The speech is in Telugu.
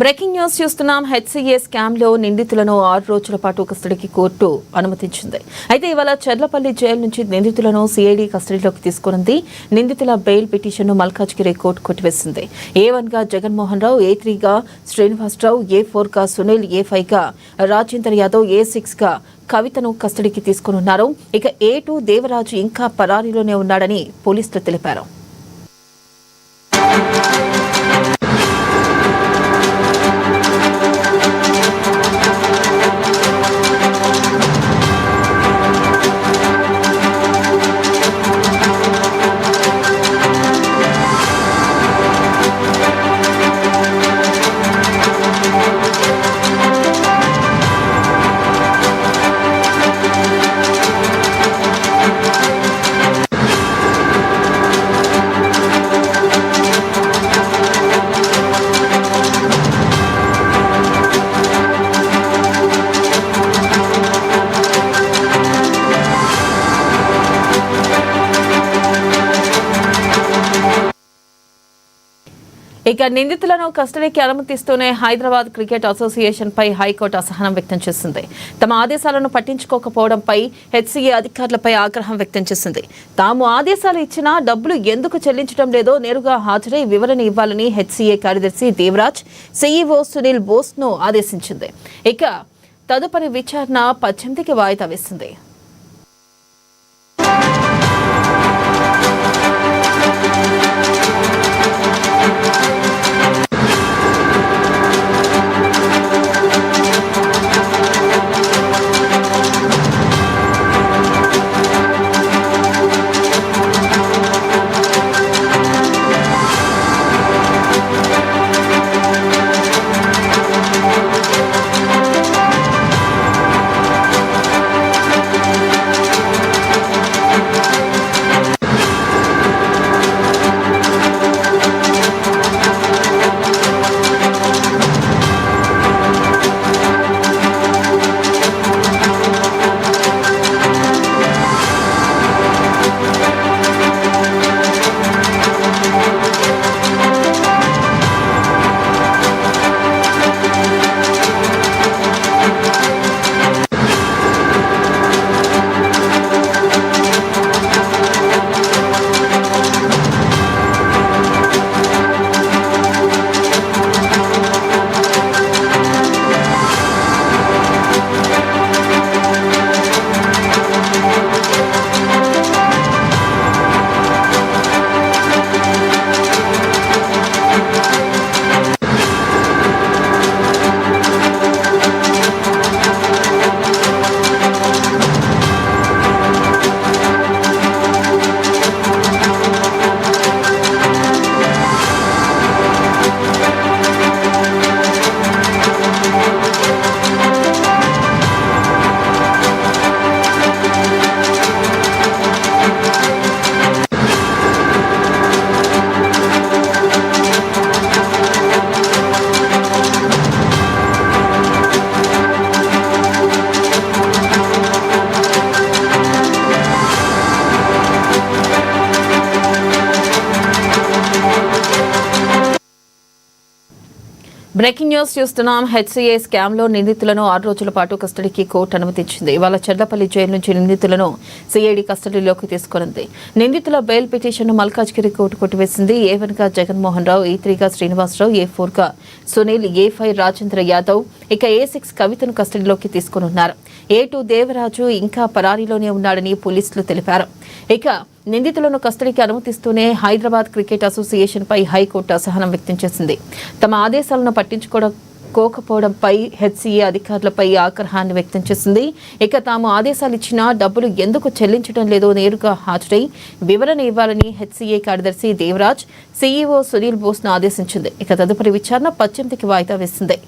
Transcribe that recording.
బ్రేకింగ్ న్యూస్ చూస్తున్నాం. హెచ్సీఏ స్కామ్ లో నిందితులను 6 రోజుల పాటు కస్టడీకి కోర్టు అనుమతించింది. అయితే ఇవాళ చర్లపల్లి జైలు నుంచి నిందితులను సిఐడి కస్టడీలోకి తీసుకున్నది. నిందితుల బెయిల్ పిటిషన్ను మల్కాజ్గిరి కోర్టు కొట్టివేసింది. A1 గా జగన్మోహన్ రావు, A3 గా శ్రీనివాసరావు, A4 గా సునీల్, A5 గా రాజేందర్ యాదవ్, A6 గా కవితను కస్టడీకి తీసుకున్నారు. ఇక A2 దేవరాజు ఇంకా పరారీలోనే ఉన్నాడని పోలీసులు తెలిపారు. ఇక నిందితులను కస్టడీకి అనుమతిస్తూనే హైదరాబాద్ క్రికెట్ అసోసియేషన్ పై హైకోర్టు అసహనం వ్యక్తం చేసింది. తమ ఆదేశాలను పట్టించుకోకపోవడంపై హెచ్సీఏ అధికారులపై ఆగ్రహం వ్యక్తం చేసింది. తాము ఆదేశాలు ఇచ్చినా డబ్బులు ఎందుకు చెల్లించడం లేదో నేరుగా హాజరై వివరణ ఇవ్వాలని హెచ్సీఏ కార్యదర్శి దేవరాజ్, సీఈఓ సునీల్ బోస్ ను ఆదేశించింది. ఇక తదుపరి విచారణ 18కి వాయిదా వేసింది. బ్రేకింగ్ న్యూస్ చూస్తున్నాం. హెచ్సీఏ స్కామ్ లో నిందితులను 6 రోజుల పాటు కస్టడీకి కోర్టు అనుమతించింది. ఇవాళ చర్లపల్లి జైలు నుంచి నిందితులను సిఐడి కస్టడీలోకి తీసుకున్నది. నిందితుల బెయిల్ పిటిషన్ను మల్కాజ్గిరి కోర్టు కొట్టివేసింది. A1 గా జగన్మోహన్ రావు, A3 గా శ్రీనివాసరావు, A4 గా సునీల్, A5 రాజేంద్ర యాదవ్, ఇక A6 కవితను కస్టడీలోకి తీసుకున్నారు. A2 దేవరాజు ఇంకా పరారీలోనే ఉన్నాడని పోలీసులు తెలిపారు. ఇక నిందితులను కస్టడీకి అనుమతిస్తూనే హైదరాబాద్ క్రికెట్ అసోసియేషన్ పై హైకోర్టు అసహనం వ్యక్తం చేసింది. తమ ఆదేశాలను పట్టించుకోకపోవడంపై హెచ్సీఏ అధికారులపై ఆగ్రహాన్ని వ్యక్తం చేసింది. ఇక తాము ఆదేశాలు ఇచ్చినా డబ్బులు ఎందుకు చెల్లించడం లేదో నేరుగా హాజరై వివరణ ఇవ్వాలని హెచ్సీఏ కార్యదర్శి దేవరాజ్, సీఈఓ సునీల్ బోస్ ను ఆదేశించింది. ఇక తదుపరి విచారణ 18కి వాయిదా వేసింది.